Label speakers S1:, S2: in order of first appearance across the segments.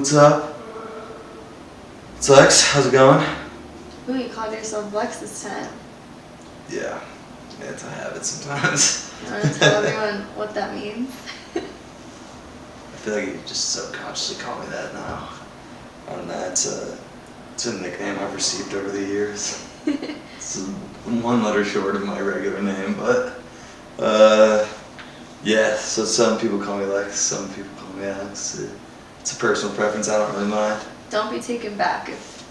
S1: What's up? It's Lex. How's it going?
S2: Ooh, you called yourself Lex this time.
S1: Yeah, it's a habit sometimes.
S2: You want to tell everyone what that means?
S1: I feel like you just subconsciously call me that now. I don't know. It's a nickname I've received over the years. It's one letter short of my regular name, but yeah. So some people call me Lex. Some people call me Alex. It's a personal preference. I don't really mind.
S2: Don't be taken back if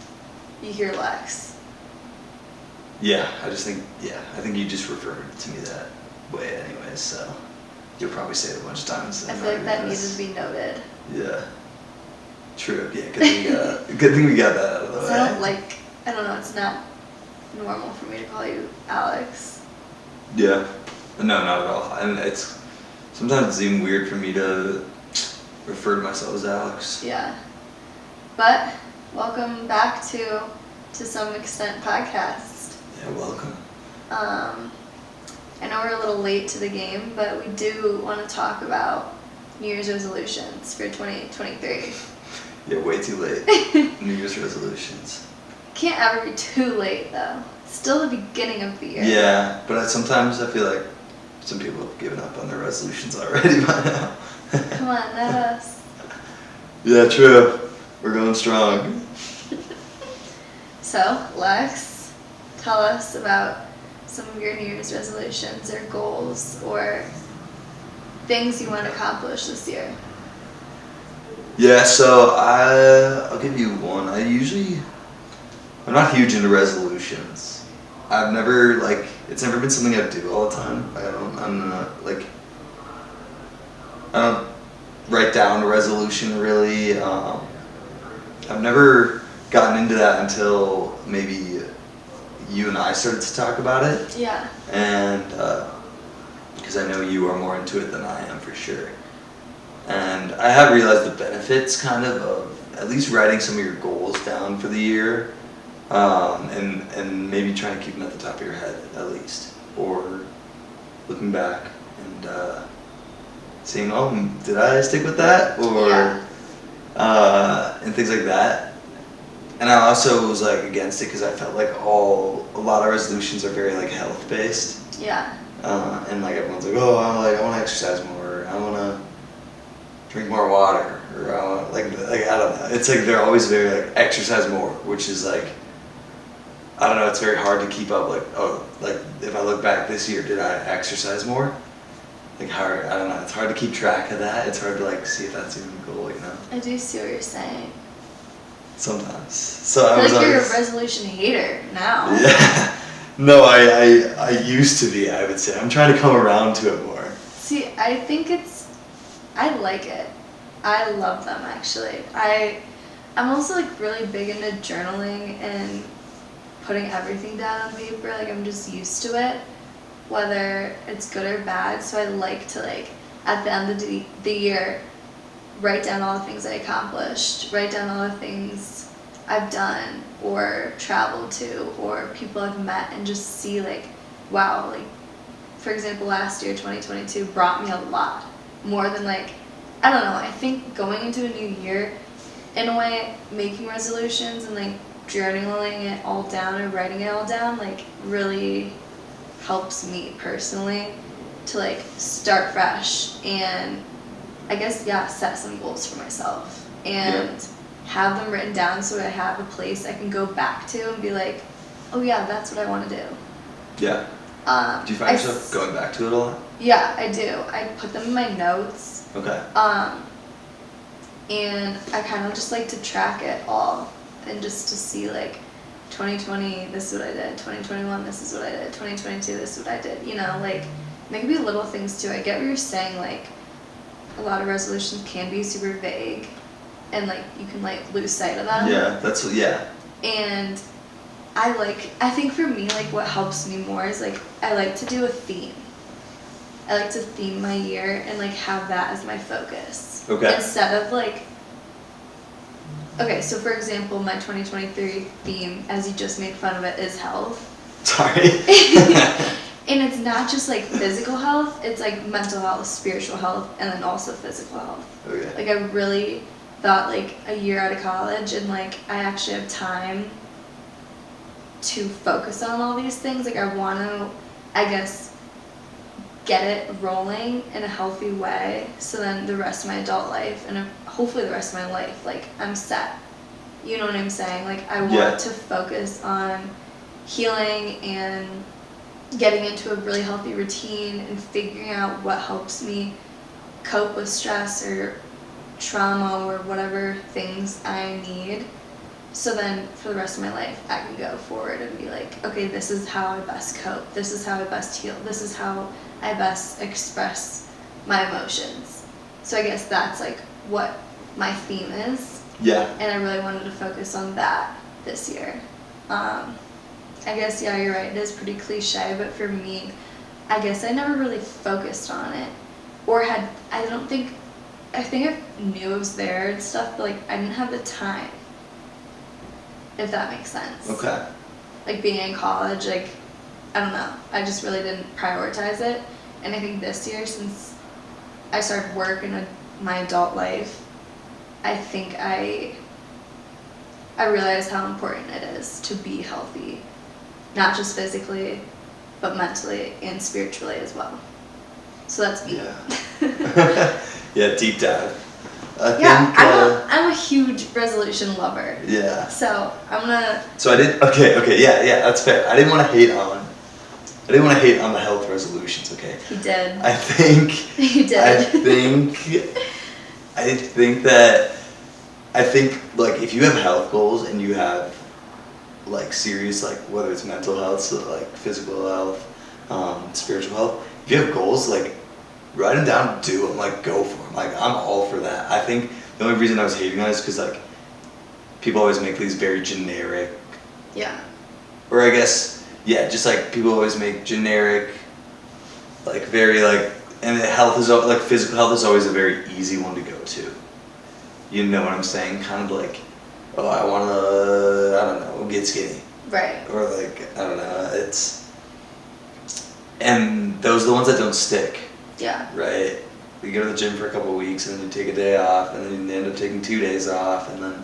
S2: you hear Lex.
S1: Yeah, I think you just referred to me that way anyways, so you'll probably say it a bunch of times.
S2: I feel like that needs to be noted.
S1: Yeah. True. Yeah, good thing we got that out of the way.
S2: I don't know, it's not normal for me to call you Alex.
S1: Yeah. No, not at all. And sometimes it's even weird for me to refer to myself as Alex.
S2: Yeah. But welcome back to some extent podcast.
S1: Yeah, welcome.
S2: I know we're a little late to the game, but we do want to talk about New Year's resolutions for 2023.
S1: Yeah, way too late. New Year's resolutions.
S2: Can't ever be too late though. It's still the beginning of the year.
S1: Yeah, but sometimes I feel like some people have given up on their resolutions already by now.
S2: Come on, not us.
S1: Yeah, true. We're going strong.
S2: So, Lex, tell us about some of your New Year's resolutions or goals or things you want to accomplish this year.
S1: Yeah, so I'll give you one. I'm not huge into resolutions. It's never been something I do all the time. I don't write down a resolution really. I've never gotten into that until maybe you and I started to talk about it.
S2: Yeah.
S1: And because I know you are more into it than I am for sure. And I have realized the benefits kind of at least writing some of your goals down for the year, and maybe trying to keep them at the top of your head at least, or looking back and seeing, oh, did I stick with that, or and things like that. And I also was like against it because I felt like a lot of resolutions are very like health based.
S2: Yeah.
S1: And like everyone's like, oh, I want to exercise more. I want to drink more water, or I want like I don't know. It's like they're always very like exercise more, which is like, I don't know. It's very hard to keep up. Like if I look back this year, did I exercise more? Like hard. I don't know. It's hard to keep track of that. It's hard to like see if that's even a goal.
S2: I do see what you're saying.
S1: Sometimes. So
S2: I feel like you're a resolution hater now.
S1: Yeah. No, I used to be, I would say. I'm trying to come around to it more.
S2: See, I think I like it. I love them actually. I'm also like really big into journaling and putting everything down on paper. Like I'm just used to it, whether it's good or bad. So I like to like at the end of the year write down all the things I accomplished, write down all the things I've done or traveled to or people I've met, and just see like, wow, like for example last year 2022 brought me a lot more than like, I don't know, I think going into a new year, in a way making resolutions and like journaling it all down or writing it all down like really helps me personally to like start fresh and I guess, set some goals for myself and have them written down so I have a place I can go back to and be like, oh yeah, that's what I want to do.
S1: Yeah. Do you find yourself going back to it a lot?
S2: Yeah, I do. I put them in my notes.
S1: Okay.
S2: And I kind of just like to track it all and just to see like 2020, this is what I did. 2021, this is what I did. 2022, this is what I did. Like, they can be little things too. I get what you're saying, like, a lot of resolutions can be super vague and like you can like lose sight of them.
S1: Yeah.
S2: And I think for me like what helps me more is like I like to do a theme. I like to theme my year and like have that as my focus.
S1: Okay.
S2: Instead of like, okay, so for example my 2023 theme, as you just made fun of it, is health.
S1: Sorry.
S2: And it's not just like physical health, it's like mental health, spiritual health, and then also physical health.
S1: Okay.
S2: Like I really thought like a year out of college and like I actually have time to focus on all these things. Like I want to, I guess, get it rolling in a healthy way, so then the rest of my adult life and hopefully the rest of my life, like I'm set. You know what I'm saying? Like I
S1: Yeah.
S2: want to focus on healing and getting into a really healthy routine and figuring out what helps me cope with stress or trauma or whatever things I need. So then for the rest of my life, I can go forward and be like, okay, this is how I best cope. This is how I best heal. This is how I best express my emotions. So I guess that's like what my theme is.
S1: Yeah.
S2: And I really wanted to focus on that this year. I guess, yeah, you're right. It is pretty cliche, but for me, I guess I never really focused on it. Or I think I knew it was there and stuff, but like I didn't have the time. If that makes sense.
S1: Okay.
S2: Like being in college, like, I don't know. I just really didn't prioritize it. And I think this year, since I started work in my adult life, I think I realized how important it is to be healthy. Not just physically, but mentally and spiritually as well. So that's me.
S1: Yeah. Yeah, deep dive. I
S2: Yeah,
S1: think,
S2: I'm a huge resolution lover.
S1: yeah.
S2: So I'm gonna.
S1: So I did. Okay, yeah, that's fair. I didn't want to hate on the health resolutions. Okay.
S2: He did.
S1: I think.
S2: He did.
S1: I think like if you have health goals and you have like serious, like whether it's mental health, so like physical health, spiritual health, if you have goals, like write them down, do them, like go for them. Like I'm all for that. I think the only reason I was hating on it is because like people always make these very generic,
S2: Yeah.
S1: or I guess yeah, just like people always make generic, like very like, and health is like physical health is always a very easy one to go to. You know what I'm saying? Kind of like, oh, I want to, I don't know, get skinny.
S2: Right.
S1: Or like, I don't know, and those are the ones that don't stick,
S2: Yeah.
S1: right? You go to the gym for a couple of weeks and then you take a day off and then you end up taking 2 days off and then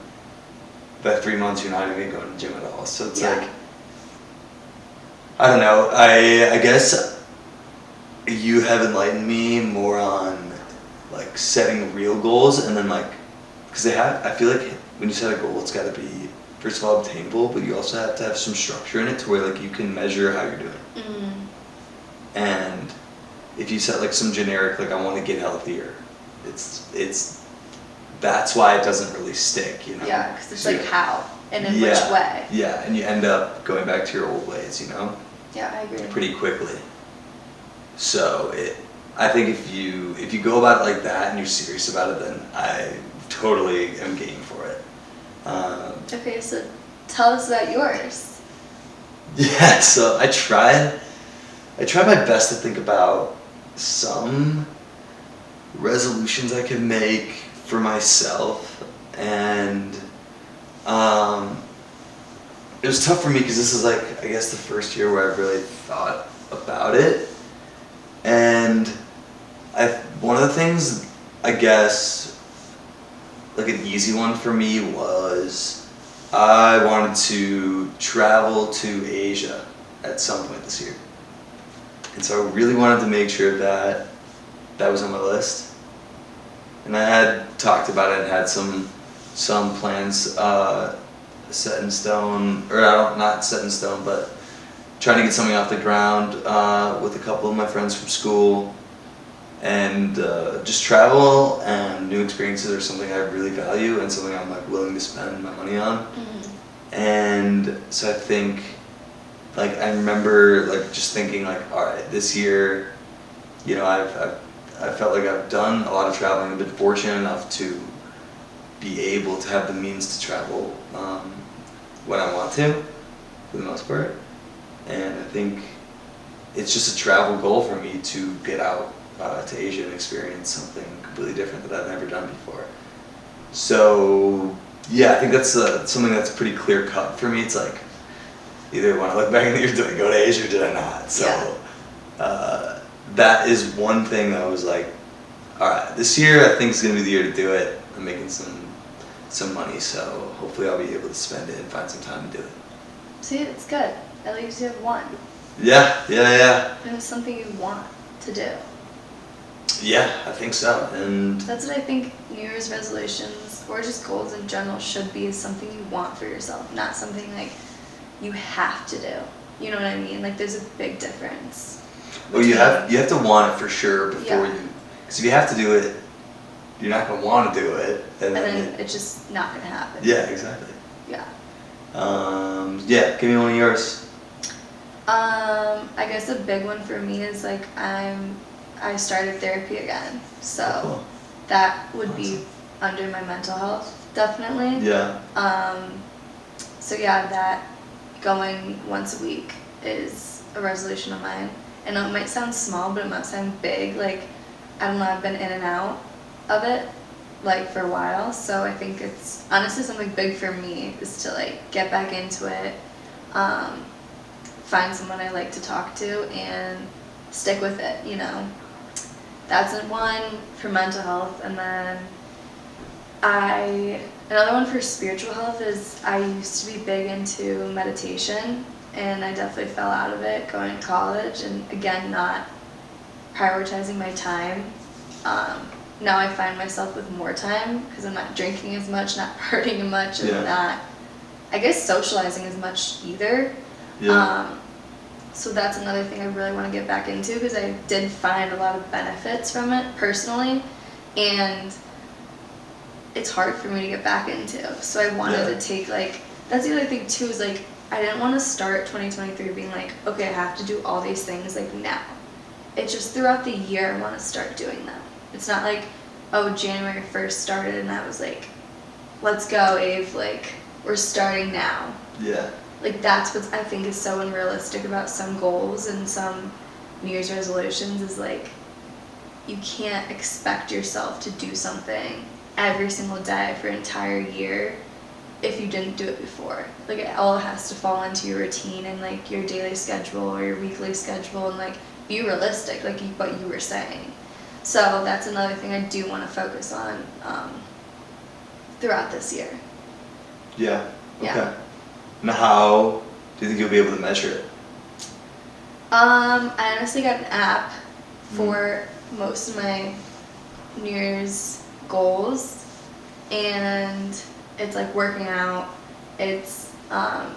S1: by 3 months you're not even going to the gym at all. So it's
S2: Yeah.
S1: like, I don't know, I guess you have enlightened me more on like setting real goals and then like, because I feel like when you set a goal, it's got to be, first of all, obtainable, but you also have to have some structure in it to where like you can measure how you're doing.
S2: Mm.
S1: And if you set like some generic, like I want to get healthier, it's that's why it doesn't really stick, you know?
S2: Yeah, because it's
S1: So
S2: like how and in
S1: yeah,
S2: which way.
S1: Yeah, and you end up going back to your old ways, you know?
S2: Yeah, I agree.
S1: Pretty quickly. So I think if you go about it like that and you're serious about it, then I totally am game for it.
S2: Okay, so tell us about yours.
S1: Yeah, so I tried my best to think about some resolutions I could make for myself, and it was tough for me because this is like, I guess, the first year where I really thought about it, and one of the things, I guess, like an easy one for me was I wanted to travel to Asia at some point this year. And so I really wanted to make sure that that was on my list. And I had talked about it and had some plans set in stone, or not set in stone, but trying to get something off the ground with a couple of my friends from school. And just travel and new experiences are something I really value and something I'm like willing to spend my money on.
S2: Mm-hmm.
S1: And so I think, like, I remember like just thinking like, all right, this year, you know, I felt like I've done a lot of traveling. I've been fortunate enough to be able to have the means to travel when I want to, for the most part. And I think it's just a travel goal for me to get out to Asia and experience something completely different that I've never done before. So yeah, I think that's something that's pretty clear cut for me. It's like, either when I look back in the year, did I go to Asia or did I not? So that is one thing that I was like, all right, this year I think is going to be the year to do it. I'm making some some money, so hopefully I'll be able to spend it and find some time to do it.
S2: See, it's good. At least you have one.
S1: Yeah, yeah, yeah.
S2: And it's something you want to do.
S1: Yeah, I think so. And
S2: That's what I think New Year's resolutions or just goals in general should be, is something you want for yourself, not something like you have to do. You know what I mean? Like there's a big difference.
S1: well, you have to want it for sure before
S2: Yeah.
S1: you, because if you have to do it, you're not gonna want to do it, and
S2: And
S1: then
S2: then it's just not gonna happen.
S1: yeah, exactly.
S2: Yeah.
S1: Yeah, give me one of yours.
S2: I guess a big one for me is like I started therapy again. So
S1: Cool.
S2: that would be under my mental health, definitely.
S1: Yeah.
S2: So yeah, that going once a week is a resolution of mine. And it might sound small, but it might sound big. Like, I don't know, I've been in and out of it, like, for a while. So I think it's honestly something big for me, is to, like, get back into it, find someone I like to talk to, and stick with it, you know. That's one for mental health. And then another one for spiritual health is I used to be big into meditation, and I definitely fell out of it going to college, and again, not prioritizing my time. Now I find myself with more time because I'm not drinking as much, not partying as much, and
S1: Yeah.
S2: not, I guess, socializing as much either.
S1: Yeah.
S2: So that's another thing I really want to get back into, because I did find a lot of benefits from it personally, and it's hard for me to get back into. So I wanted
S1: Yeah.
S2: to take, like, that's the other thing too, is like I didn't want to start 2023 being like, okay, I have to do all these things like now. It's just throughout the year I want to start doing them. It's not like, oh, January 1st started and I was like, let's go, Ave, like, we're starting now.
S1: Yeah.
S2: Like, that's what I think is so unrealistic about some goals and some New Year's resolutions, is like, you can't expect yourself to do something every single day for an entire year if you didn't do it before. Like, it all has to fall into your routine and like your daily schedule or your weekly schedule, and like be realistic, like what you were saying. So that's another thing I do want to focus on throughout this year.
S1: Yeah. Okay.
S2: Yeah.
S1: And how do you think you'll be able to measure it?
S2: I honestly got an app for most of my New Year's goals, and it's like working out, it's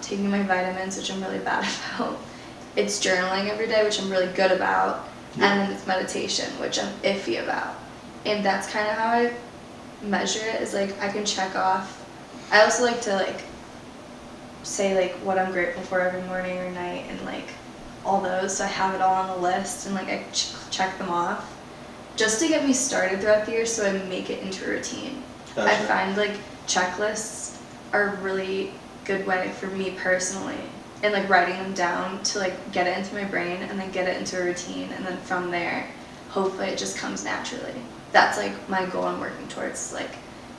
S2: taking my vitamins, which I'm really bad about, it's journaling every day, which I'm really good about,
S1: Yeah.
S2: and then it's meditation, which I'm iffy about. And that's kind of how I measure it, is like I can check off. I also like to like say like what I'm grateful for every morning or night, and like all those, so I have it all on the list, and like I check them off just to get me started throughout the year, so I make it into a routine.
S1: Gotcha.
S2: I find like checklists are a really good way for me personally, and like writing them down to like get it into my brain and then get it into a routine, and then from there hopefully it just comes naturally. That's like my goal I'm working towards, like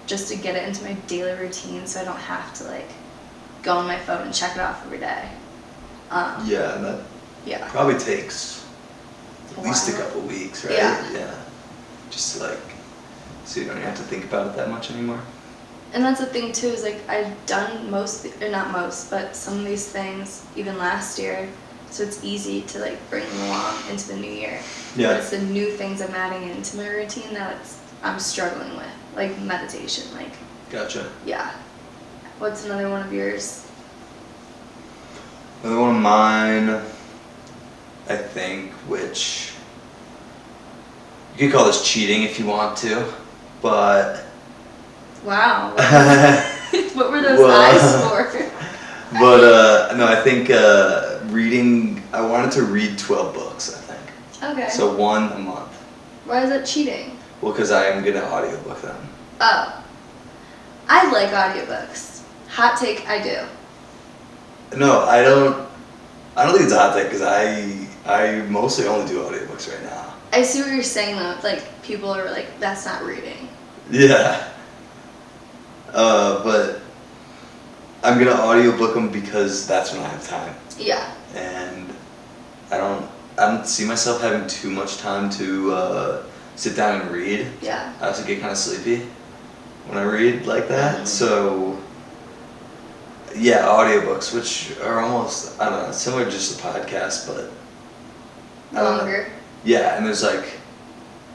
S2: just to get it into my daily routine so I don't have to like go on my phone and check it off every day.
S1: Yeah, and that
S2: Yeah.
S1: probably takes at least a
S2: Wow.
S1: couple weeks, right?
S2: Yeah.
S1: Just to, like, so you don't have to think about it that much anymore.
S2: And that's the thing too, is like I've done most, or not most, but some of these things even last year, so it's easy to like bring them along into the new year.
S1: Yeah.
S2: But it's the new things I'm adding into my routine that I'm struggling with, like meditation, like,
S1: Gotcha.
S2: yeah. What's another one of yours?
S1: Another one of mine, I think, which you could call this cheating if you want to, but
S2: Wow. What were those
S1: Well,
S2: eyes for?
S1: no, I think reading. I wanted to read 12 books. I think
S2: Okay.
S1: so, one a month.
S2: Why is that cheating?
S1: Well, because I am gonna audiobook them.
S2: Oh. I like audiobooks. Hot take, I do.
S1: No, I don't. I don't think it's a hot take because I mostly only do audiobooks right now.
S2: I see what you're saying though. Like, people are like, that's not reading.
S1: Yeah. But I'm gonna audiobook them because that's when I have time,
S2: Yeah.
S1: and I don't see myself having too much time to sit down and read.
S2: Yeah.
S1: I also get kind of sleepy when I read like that.
S2: Mhm.
S1: So yeah, audiobooks, which are almost, I don't know, similar to just a podcast, but I don't know.
S2: Longer.
S1: Yeah, and there's like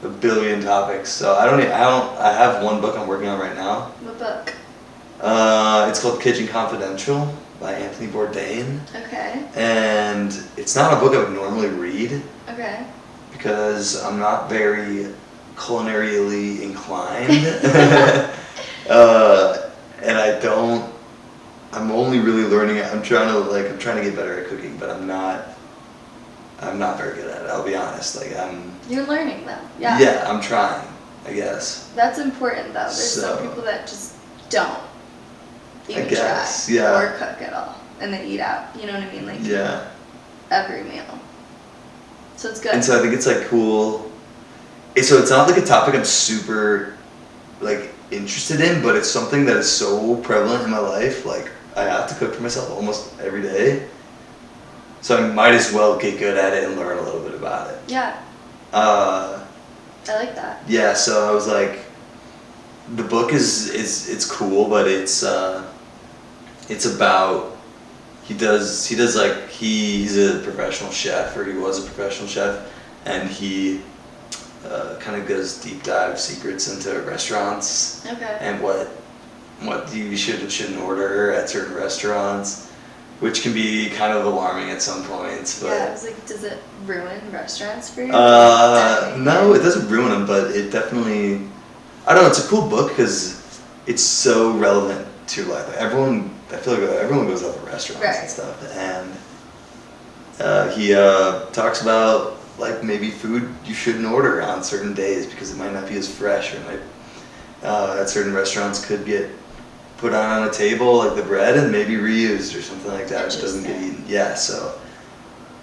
S1: a billion topics. So I have one book I'm working on right now.
S2: What book?
S1: It's called Kitchen Confidential by Anthony Bourdain.
S2: Okay.
S1: And it's not a book I would normally read
S2: Okay.
S1: because I'm not very culinarially inclined. And I'm only really learning it. I'm trying to get better at cooking, but I'm not very good at it, I'll be honest.
S2: You're learning though. Yeah.
S1: Yeah, I'm trying, I guess.
S2: That's important though. There's some
S1: So-
S2: people that just don't even
S1: guess,
S2: try
S1: yeah.
S2: or cook at all, and they eat out. You know what I mean? Like
S1: Yeah.
S2: every meal. So it's good.
S1: And so I think it's like cool. So it's not like a topic I'm super like interested in, but it's something that is so prevalent in my life. Like I have to cook for myself almost every day. So I might as well get good at it and learn a little bit about it.
S2: Yeah,
S1: Uh,
S2: I like that.
S1: yeah, so I was like, the book is it's cool, but it's about he's a professional chef, or he was a professional chef, and he kind of goes deep dive secrets into restaurants
S2: Okay.
S1: and what you should and shouldn't order at certain restaurants, which can be kind of alarming at some points. But
S2: Yeah, I was like, does it ruin restaurants for you?
S1: no, it doesn't ruin them, but it definitely, I don't know, it's a cool book because it's so relevant to life. Like I feel like everyone goes out to restaurants
S2: Right.
S1: and stuff, and he talks about like maybe food you shouldn't order on certain days because it might not be as fresh, or at certain restaurants could get put on a table, like the bread, and maybe reused or something like that. It doesn't get
S2: Interesting.
S1: eaten. Yeah, so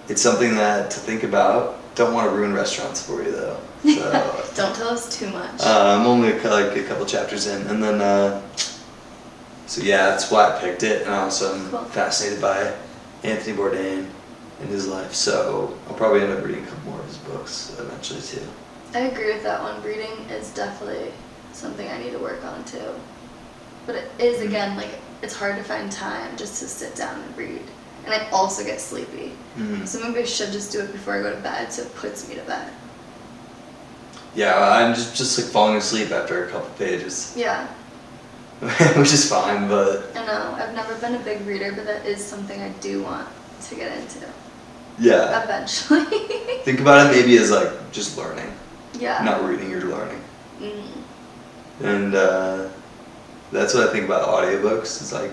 S1: it's something that to think about. Don't want to ruin restaurants for you though. So
S2: Don't tell us too much.
S1: I'm only like a couple chapters in, and then so yeah, that's why I picked it, and also I'm
S2: Cool.
S1: fascinated by Anthony Bourdain and his life. So I'll probably end up reading a couple more of his books eventually too.
S2: I agree with that one. Reading is definitely something I need to work on too. But it is, again, like, it's hard to find time just to sit down and read. And I also get sleepy.
S1: Mhm.
S2: So maybe I should just do it before I go to bed so it puts me to bed.
S1: Yeah, I'm just like falling asleep after a couple pages,
S2: Yeah,
S1: which is fine, but
S2: I know. I've never been a big reader, but that is something I do want to get into
S1: yeah.
S2: eventually.
S1: Think about it maybe as like just learning,
S2: Yeah.
S1: not reading, you're learning.
S2: Mm-hmm.
S1: And that's what I think about audiobooks. It's like,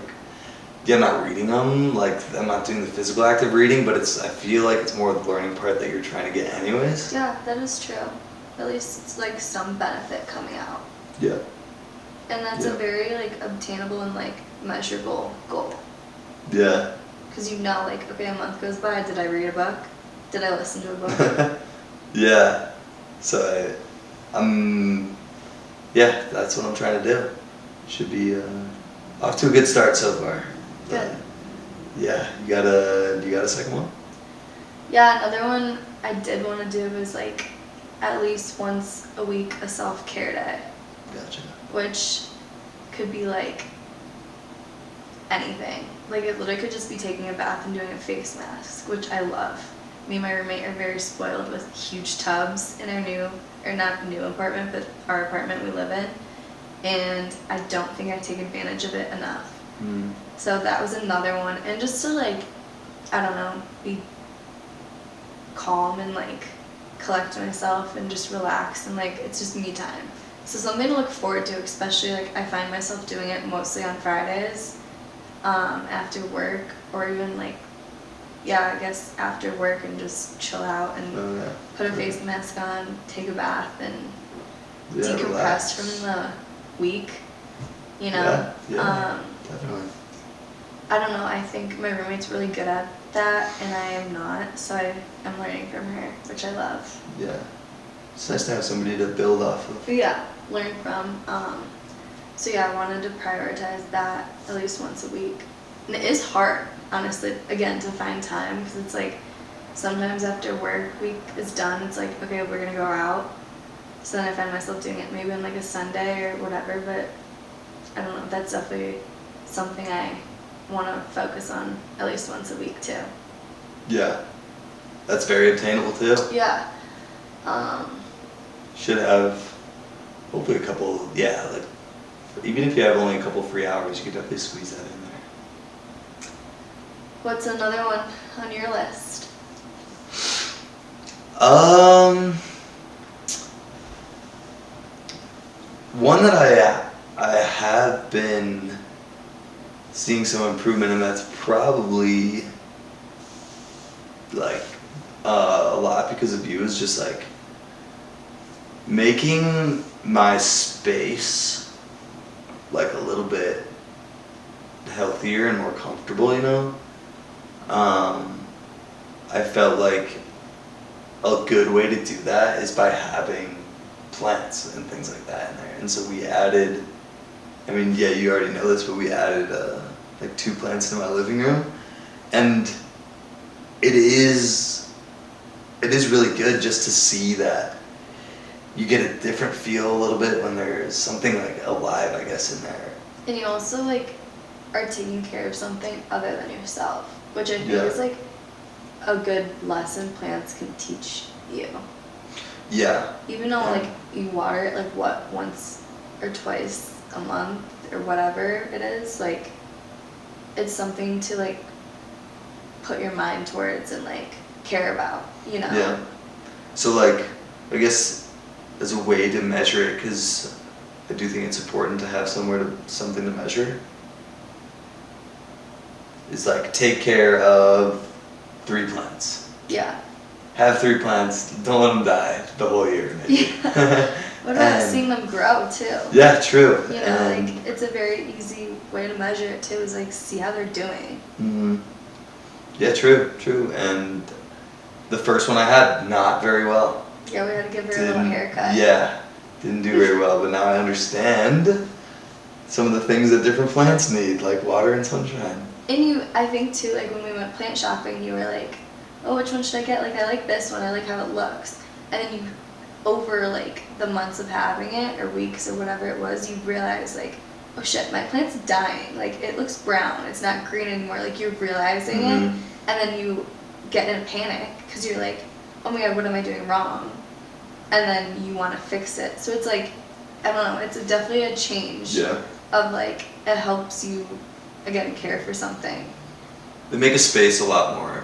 S1: yeah, I'm not reading them, like I'm not doing the physical act of reading, but I feel like it's more the learning part that you're trying to get anyways.
S2: Yeah, that is true. At least it's like some benefit coming out.
S1: Yeah.
S2: And that's a
S1: Yeah.
S2: very like obtainable and like measurable goal.
S1: Yeah.
S2: Because you know, like, okay, a month goes by, did I read a book? Did I listen to a book?
S1: Yeah. So yeah, that's what I'm trying to do. Should be off to a good start so far. But,
S2: Good.
S1: yeah, you got a second one?
S2: Yeah, another one I did want to do was like at least once a week a self-care day,
S1: Gotcha.
S2: which could be like anything. Like it literally could just be taking a bath and doing a face mask, which I love. Me and my roommate are very spoiled with huge tubs in our not new apartment, but our apartment we live in. And I don't think I take advantage of it enough.
S1: Mm.
S2: So that was another one. And just to like, I don't know, be calm and like collect myself and just relax and like it's just me time. So something to look forward to, especially like I find myself doing it mostly on Fridays after work, or even like, yeah, I guess after work, and just chill out and
S1: Oh, yeah.
S2: put a face mask on, take a bath, and
S1: Yeah,
S2: decompress
S1: relax.
S2: from the week, you know?
S1: Yeah, yeah.
S2: Um,
S1: Definitely.
S2: I don't know, I think my roommate's really good at that, and I am not, so I'm learning from her, which I love.
S1: Yeah. It's nice to have somebody to build off of.
S2: But yeah, learn from. So yeah, I wanted to prioritize that at least once a week. And it is hard, honestly, again, to find time, because it's like sometimes after work week is done, it's like, okay, we're gonna go out. So then I find myself doing it maybe on like a Sunday or whatever, but I don't know, that's definitely something I want to focus on at least once a week too.
S1: Yeah. That's very obtainable too.
S2: Yeah.
S1: Should have hopefully a couple, yeah, like even if you have only a couple free hours, you could definitely squeeze that in there.
S2: What's another one on your list?
S1: One that I have been seeing some improvement, and that's probably like a lot because of you, is just like making my space like a little bit healthier and more comfortable, you know? I felt like a good way to do that is by having plants and things like that in there. And so we added, I mean, yeah, you already know this, but we added like 2 plants to my living room. And it is really good just to see that you get a different feel a little bit when there's something like alive, I guess, in there.
S2: And you also like are taking care of something other than yourself, which I think
S1: Yeah.
S2: is like a good lesson plants can teach you.
S1: Yeah.
S2: Even though
S1: Yeah.
S2: like you water it like once or twice a month or whatever it is, like it's something to like put your mind towards and like care about, you know?
S1: Yeah. So like, I guess as a way to measure it, because I do think it's important to have something to measure, is like take care of 3 plants.
S2: Yeah.
S1: Have 3 plants, don't let them die the whole year, maybe.
S2: Yeah. What about
S1: And-
S2: seeing them grow too?
S1: Yeah, true.
S2: You know,
S1: And-
S2: like it's a very easy way to measure it too, is like see how they're doing.
S1: Mhm. Yeah, true. And the first one I had, not very well.
S2: Yeah, we had to give her a little haircut.
S1: Yeah, didn't do very well, but now I understand some of the things that different plants need, like water and sunshine.
S2: And I think too, like when we went plant shopping, you were like, oh, which one should I get? Like, I like this one, I like how it looks. And then you, over like the months of having it, or weeks, or whatever it was, you realize like, oh shit, my plant's dying. Like, it looks brown, it's not green anymore. Like, you're realizing it,
S1: Mhm.
S2: and then you get in a panic, because you're like, oh my god, what am I doing wrong? And then you want to fix it. So it's like, I don't know, it's definitely a change
S1: Yeah.
S2: of like, it helps you, again, care for something.
S1: They make a space a lot more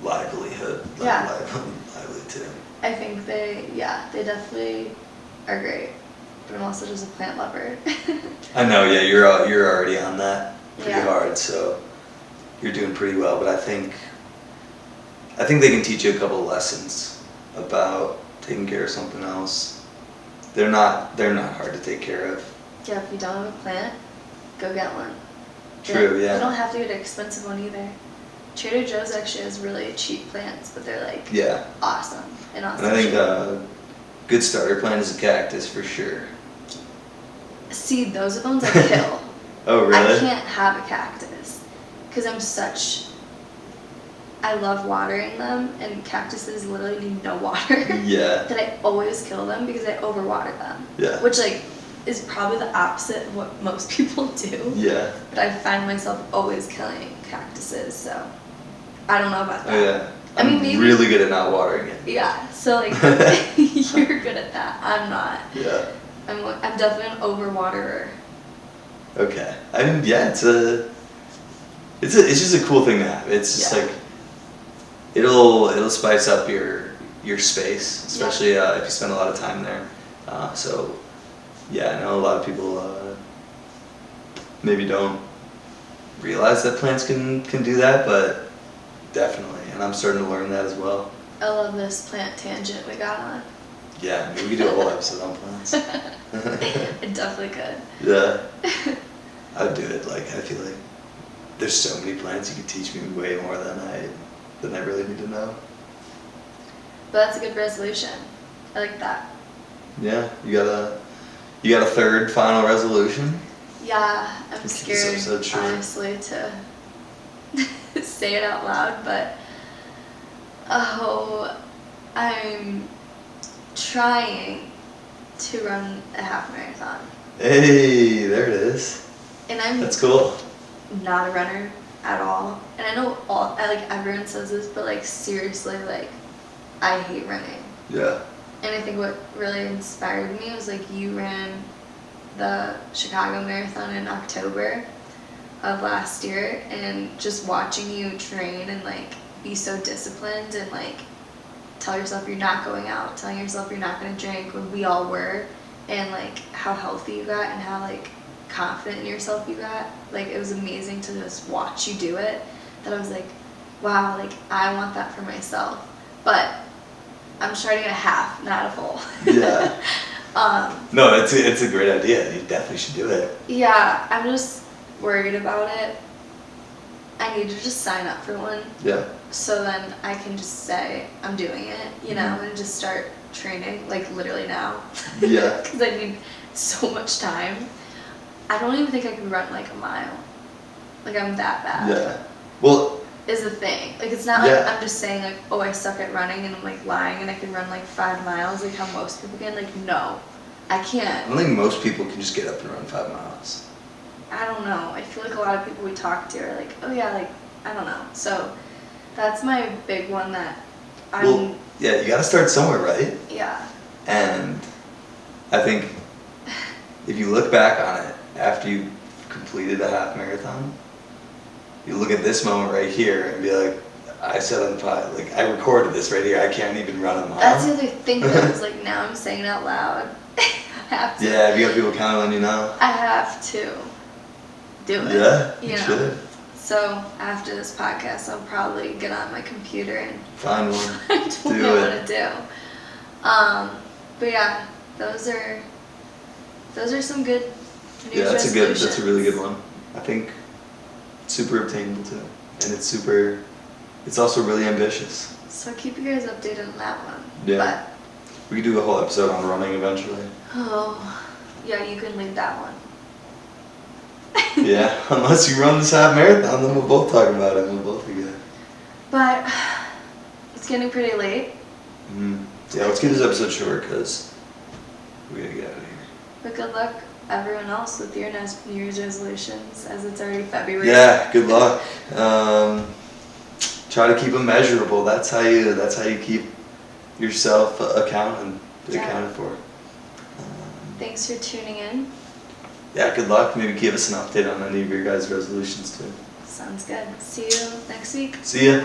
S1: livelihood.
S2: Yeah.
S1: Lively too.
S2: I think they definitely are great. But I'm also just a plant lover.
S1: I know, yeah, you're already on that pretty
S2: Yeah.
S1: hard, so you're doing pretty well. But I think they can teach you a couple of lessons about taking care of something else. They're not hard to take care of.
S2: Yeah, if you don't have a plant, go get one.
S1: True, yeah.
S2: You don't have to get an expensive one either. Trader Joe's actually has really cheap plants, but they're like
S1: Yeah,
S2: awesome and awesome.
S1: and I think
S2: shape.
S1: good starter plant is a cactus for sure.
S2: See, those are the ones I kill.
S1: Oh really?
S2: I can't have a cactus because I love watering them, and cactuses literally need no water.
S1: Yeah.
S2: That I always kill them because I overwater them.
S1: Yeah.
S2: Which like is probably the opposite of what most people do.
S1: Yeah.
S2: But I find myself always killing cactuses, so I don't know about that.
S1: Oh yeah.
S2: I mean,
S1: I'm
S2: maybe-
S1: really good at not watering it.
S2: Yeah, so like you're good at that. I'm not.
S1: Yeah.
S2: I'm definitely an overwaterer.
S1: Okay. I mean, yeah, it's just a cool thing to have. It's just
S2: Yeah.
S1: like it'll spice up your space, especially if you spend a lot of time there. So yeah, I know a lot of people maybe don't realize that plants can do that, but definitely, and I'm starting to learn that as well.
S2: I love this plant tangent we got on.
S1: Yeah, maybe we could do a whole episode on plants.
S2: It definitely could.
S1: Yeah, I'd do it. Like, I feel like there's so many plants you could teach me way more than I really need to know.
S2: But that's a good resolution. I like that.
S1: Yeah, you got a third final resolution?
S2: Yeah, I'm
S1: Keep this
S2: scared,
S1: episode short.
S2: honestly, to say it out loud, but I'm trying to run a half marathon.
S1: Hey, there it is.
S2: And I'm
S1: That's cool.
S2: not a runner at all. And I know everyone says this, but like seriously, like I hate running.
S1: Yeah.
S2: And I think what really inspired me was like you ran the Chicago Marathon in October of last year, and just watching you train and like be so disciplined and like tell yourself you're not going out, telling yourself you're not going to drink when we all were, and like how healthy you got and how like confident in yourself you got. Like it was amazing to just watch you do it, that I was like, wow, like I want that for myself. But I'm starting at a half, not a full.
S1: Yeah. No, it's a great idea. You definitely should do it.
S2: Yeah, I'm just worried about it. I need to just sign up for one.
S1: Yeah.
S2: So then I can just say I'm doing it, you know, and just start training, like literally now.
S1: Yeah.
S2: Because I need so much time. I don't even think I could run like a mile. Like I'm that bad.
S1: Yeah. Well,
S2: is the thing. Like it's not like
S1: Yeah.
S2: I'm just saying like, oh, I suck at running and I'm like lying and I can run like 5 miles like how most people can. Like no, I
S1: I
S2: can't.
S1: don't think most people can just get up and run 5 miles.
S2: I don't know. I feel like a lot of people we talk to are like, oh yeah, like I don't know. So that's my big one that I'm.
S1: Well, yeah, you got to start somewhere, right?
S2: Yeah.
S1: And I think if you look back on it after you completed a half marathon, you look at this moment right here and be like, I said on the pod, like I recorded this right here. I can't even run a mile.
S2: That's the other thing that was like now I'm saying it out loud. I have to.
S1: Yeah, you got people counting on you now.
S2: I have to do it.
S1: Yeah,
S2: You
S1: you
S2: know?
S1: should.
S2: So after this podcast, I'll probably get on my computer and
S1: Find one.
S2: find what
S1: Do
S2: I
S1: it.
S2: want to do. But yeah, those are some good New Year's
S1: Yeah, that's a really good
S2: resolutions.
S1: one. I think it's super obtainable too. And it's also really ambitious.
S2: So keep you guys updated on that one.
S1: Yeah. We could do a whole episode on running eventually.
S2: Oh, yeah, you can lead that one.
S1: Yeah, unless you run this half marathon, then we'll both talk about it and we'll both be good.
S2: But it's getting pretty late.
S1: Yeah, let's keep this episode short because we gotta get out of here.
S2: But good luck, everyone else, with your New Year's resolutions, as it's already February.
S1: Yeah, good luck. Try to keep them measurable. That's how you keep yourself accounted for.
S2: Thanks for tuning in.
S1: Yeah, good luck. Maybe give us an update on any of your guys' resolutions too.
S2: Sounds good. See you next week.
S1: See ya.